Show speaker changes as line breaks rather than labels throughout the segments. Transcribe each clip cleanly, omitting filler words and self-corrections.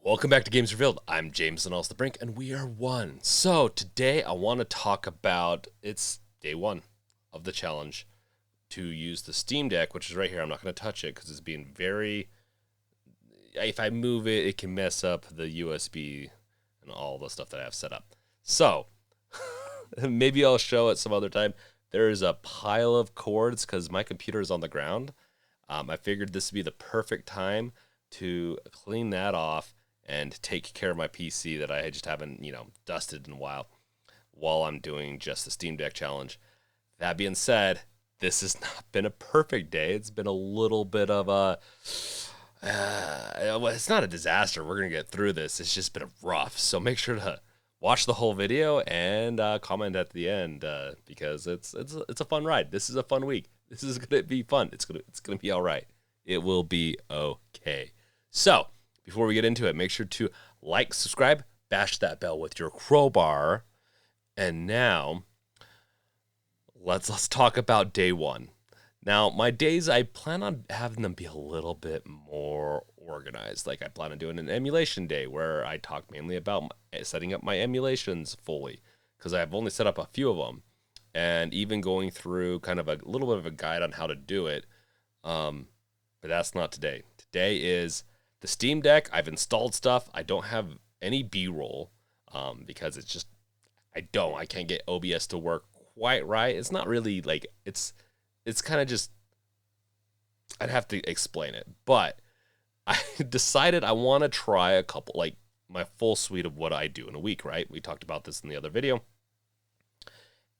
Welcome back to Games Revealed. I'm James and the Brink, and we are one. So today I want to talk about it's day one of the challenge to use the Steam Deck, which is right here. I'm not going to touch it because it's being very. If I move it, it can mess up the USB and all the stuff that I have set up. So maybe I'll show it some other time. There is a pile of cords because my computer is on the ground. I figured this would be the perfect time to clean that off and take care of my PC that I just haven't, dusted in a while I'm doing just the Steam Deck challenge. That being said, this has not been a perfect day. It's been a little bit of a, it's not a disaster. We're going to get through this. It's just been rough. So make sure to watch the whole video and comment at the end because it's a fun ride. This is a fun week. This is going to be fun. It's going to be all right. It will be okay. So, before we get into it, make sure to like, subscribe, bash that bell with your crowbar. And now, let's talk about day one. Now, my days, I plan on having them be a little bit more organized. Like I plan on doing an emulation day where I talk mainly about setting up my emulations fully because I've only set up a few of them. And even going through kind of a little bit of a guide on how to do it. But that's not today. Today is the Steam Deck. I've installed stuff. I don't have any B-roll because it's just, I can't get OBS to work quite right. It's not really like, it's kind of just, I'd have to explain it. But I decided I want to try a couple, like my full suite of what I do in a week, right? We talked about this in the other video.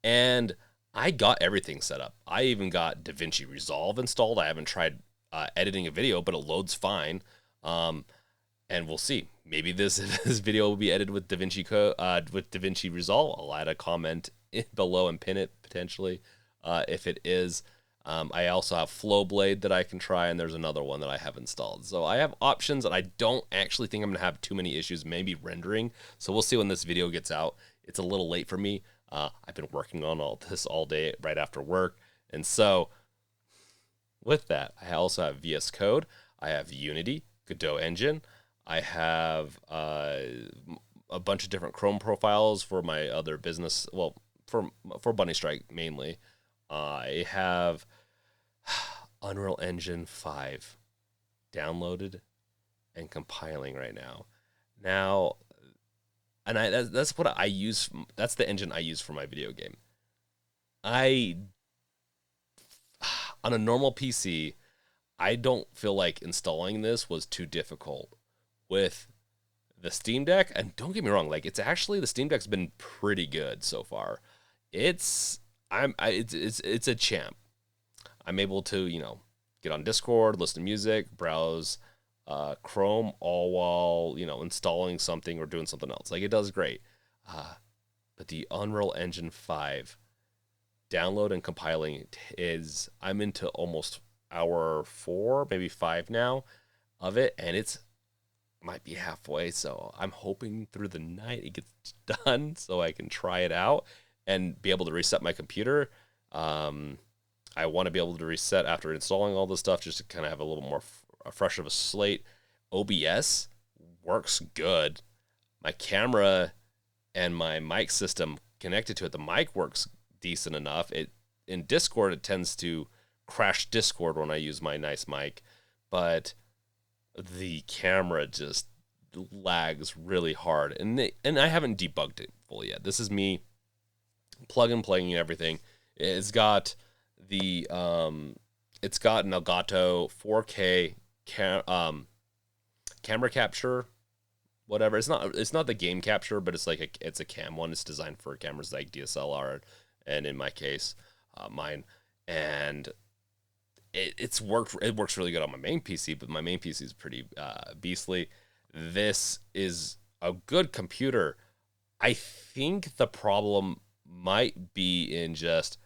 And I got everything set up. I even got DaVinci Resolve installed. I haven't tried editing a video, but it loads fine. And we'll see. Maybe this video will be edited with DaVinci Resolve. I'll add a comment below and pin it potentially if it is. I also have Flowblade that I can try, and there's another one that I have installed. So I have options, and I don't actually think I'm going to have too many issues, maybe rendering. So we'll see when this video gets out. It's a little late for me. I've been working on all this all day right after work. And so with that, I also have VS Code. I have Unity, Godot Engine. I have a bunch of different Chrome profiles for my other business. Well, for Bunny Strike mainly. I have Unreal Engine 5 downloaded and compiling right now. Now, and that's what I use. That's the engine I use for my video game. On a normal PC, I don't feel like installing this was too difficult. With the Steam Deck, and don't get me wrong, like it's actually the Steam Deck's been pretty good so far. It's a champ. I'm able to get on Discord, listen to music, browse Chrome, all while installing something or doing something else. Like it does great. But the Unreal Engine 5 download and compiling is I'm into almost hour 4, maybe 5 now of it, and it's might be halfway. So I'm hoping through the night it gets done so I can try it out and be able to reset my computer. I want to be able to reset after installing all this stuff just to kind of have a little more fresh of a slate. OBS works good. My camera and my mic system connected to it, the mic works decent enough. In Discord, it tends to crash Discord when I use my nice mic, but the camera just lags really hard, and I haven't debugged it fully yet. This is me plug and playing everything. It's got the it's got an Elgato 4K camera capture, whatever. It's not the game capture, but it's a cam one. It's designed for cameras like DSLR, and in my case, mine. And it works really good on my main PC, but my main PC is pretty beastly. This is a good computer. I think the problem might be in just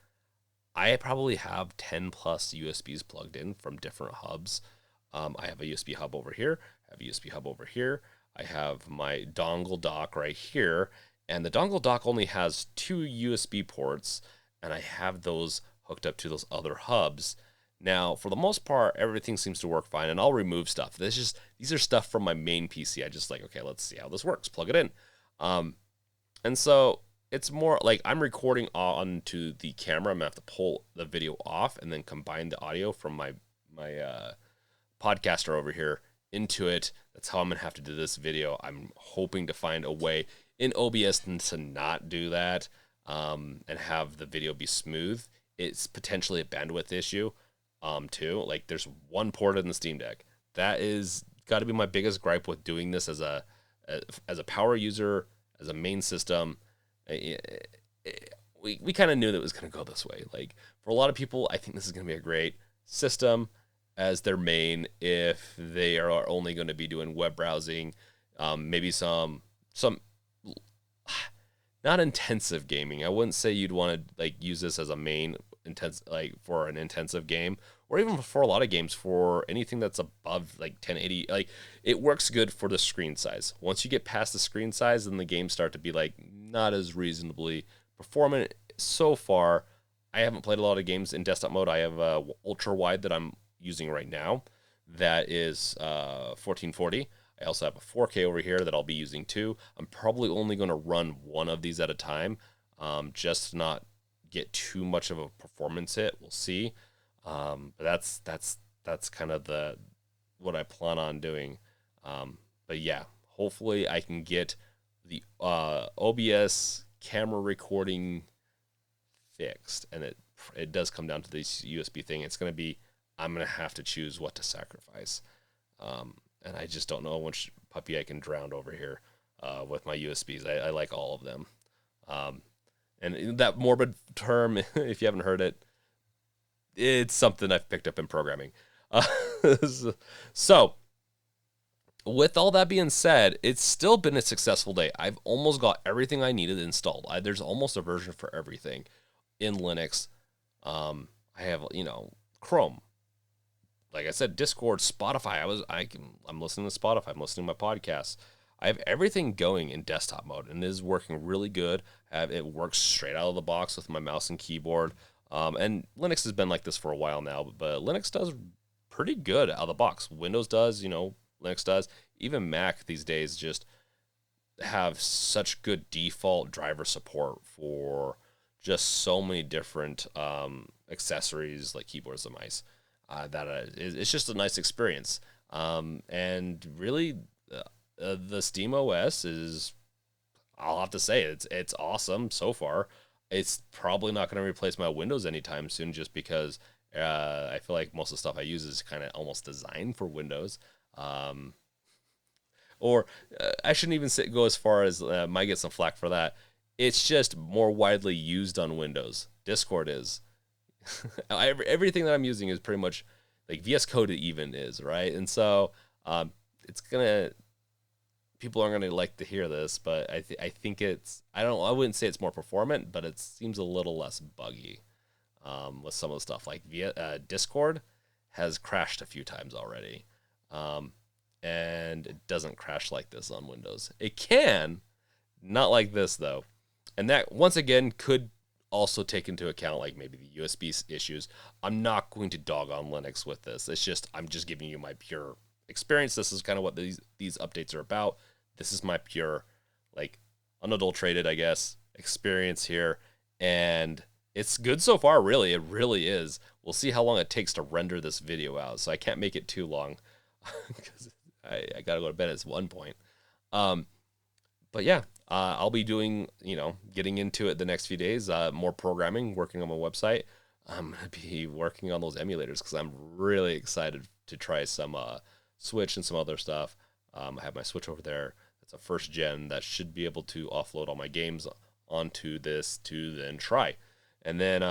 I probably have 10 plus USBs plugged in from different hubs. I have a USB hub over here. I have a USB hub over here. I have my dongle dock right here, and the dongle dock only has 2 USB ports, and I have those hooked up to those other hubs. Now, for the most part, everything seems to work fine, and I'll remove stuff. These are stuff from my main PC. I just like, okay, let's see how this works. Plug it in. Um, and so it's more like I'm recording onto the camera. I'm gonna have to pull the video off and then combine the audio from my podcaster over here into it. That's how I'm gonna have to do this video. I'm hoping to find a way in OBS to not do that, and have the video be smooth. It's potentially a bandwidth issue, too. Like there's one port in the Steam Deck. That is got to be my biggest gripe with doing this as a power user, as a main system. We kind of knew that it was going to go this way. Like for a lot of people, I think this is going to be a great system as their main if they are only going to be doing web browsing, maybe some not intensive gaming. I wouldn't say you'd want to like use this as a main intense like for an intensive game, or even for a lot of games for anything that's above like 1080. Like it works good for the screen size. Once you get past the screen size, then the games start to be like not as reasonably performant. So far, I haven't played a lot of games in desktop mode. I have a ultra wide that I'm using right now that is 1440. I also have a 4K over here that I'll be using too. I'm probably only going to run one of these at a time, just to not get too much of a performance hit. We'll see. But that's kind of what I plan on doing. But yeah, hopefully I can get the OBS camera recording fixed, and it does come down to this USB thing. I'm gonna have to choose what to sacrifice. And I just don't know which puppy I can drown over here with my USBs. I like all of them. And that morbid term, if you haven't heard it, it's something I've picked up in programming. So, with all that being said, it's still been a successful day. I've almost got everything I needed installed. There's almost a version for everything in Linux. I have, Chrome. Like I said, Discord, Spotify. I'm listening to Spotify. I'm listening to my podcasts. I have everything going in desktop mode, and it is working really good. It works straight out of the box with my mouse and keyboard. And Linux has been like this for a while now, but Linux does pretty good out of the box. Windows does, Linux does. Even Mac these days just have such good default driver support for just so many different accessories like keyboards and mice. It's just a nice experience. And really, the Steam OS is, I'll have to say, it's awesome so far. It's probably not going to replace my Windows anytime soon, just because I feel like most of the stuff I use is kind of almost designed for Windows. Or I shouldn't even go as far as might get some flack for that. It's just more widely used on Windows. Discord is. Everything that I'm using is pretty much like VS Code even is, right? And so people aren't gonna like to hear this, but I think I wouldn't say it's more performant, but it seems a little less buggy with some of the stuff. Like Discord has crashed a few times already, and it doesn't crash like this on Windows. It can, not like this though, and that once again could also take into account like maybe the USB issues. I'm not going to dog on Linux with this. I'm just giving you my pure experience. This is kind of what these updates are about. This is my pure, like, unadulterated, I guess, experience here, and it's good so far. Really, it really is. We'll see how long it takes to render this video out, so I can't make it too long because I gotta go to bed at one point. But yeah, I'll be doing, getting into it the next few days, more programming, working on my website. I'm going to be working on those emulators because I'm really excited to try some Switch and some other stuff. I have my Switch over there. It's a first gen that should be able to offload all my games onto this to then try. And then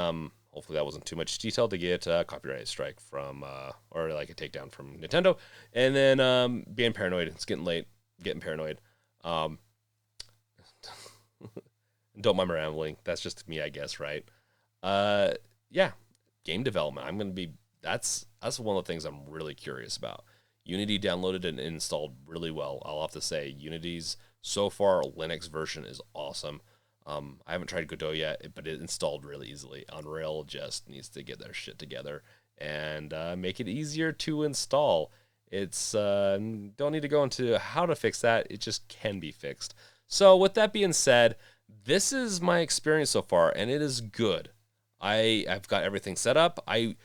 hopefully that wasn't too much detail to get a copyright strike from, or like a takedown from Nintendo. And then being paranoid. It's getting late, getting paranoid. Don't mind my rambling. That's just me, I guess, right? Yeah, game development. That's one of the things I'm really curious about. Unity downloaded and installed really well. I'll have to say, Unity's so far Linux version is awesome. I haven't tried Godot yet, but it installed really easily. Unreal just needs to get their shit together, and make it easier to install. It's don't need to go into how to fix that. It just can be fixed. So with that being said, this is my experience so far, and it is good. I've got everything set up. I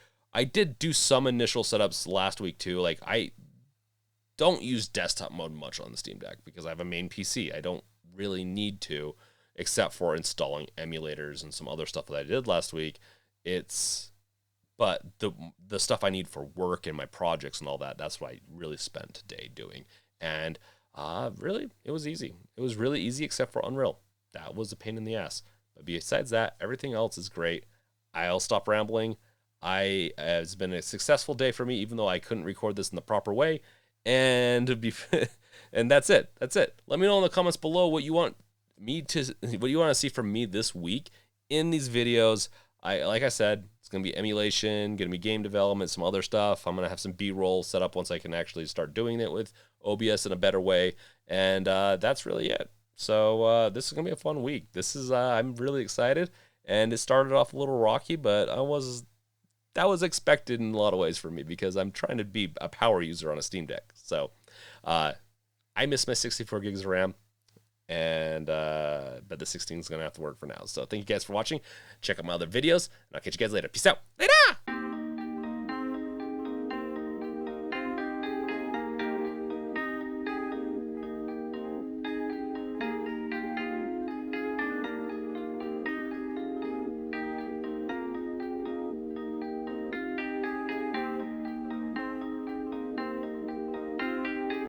did do some initial setups last week too. Like I don't use desktop mode much on the Steam Deck because I have a main PC. I don't really need to, except for installing emulators and some other stuff that I did last week. But the stuff I need for work and my projects and all that, that's what I really spent today doing. And really, it was easy. It was really easy except for Unreal. That was a pain in the ass. But besides that, everything else is great. I'll stop rambling. It's been a successful day for me, even though I couldn't record this in the proper way. And and that's it. That's it. Let me know in the comments below what you want to see from me this week in these videos. Like I said, it's gonna be emulation, gonna be game development, some other stuff. I'm gonna have some B-roll set up once I can actually start doing it with OBS in a better way, and that's really it. So this is gonna be a fun week. I'm really excited, and it started off a little rocky, but that was expected in a lot of ways for me because I'm trying to be a power user on a Steam Deck. So I miss my 64 gigs of RAM, and but the 16 is gonna have to work for now. So thank you guys for watching. Check out my other videos, and I'll catch you guys later. Peace out. Later.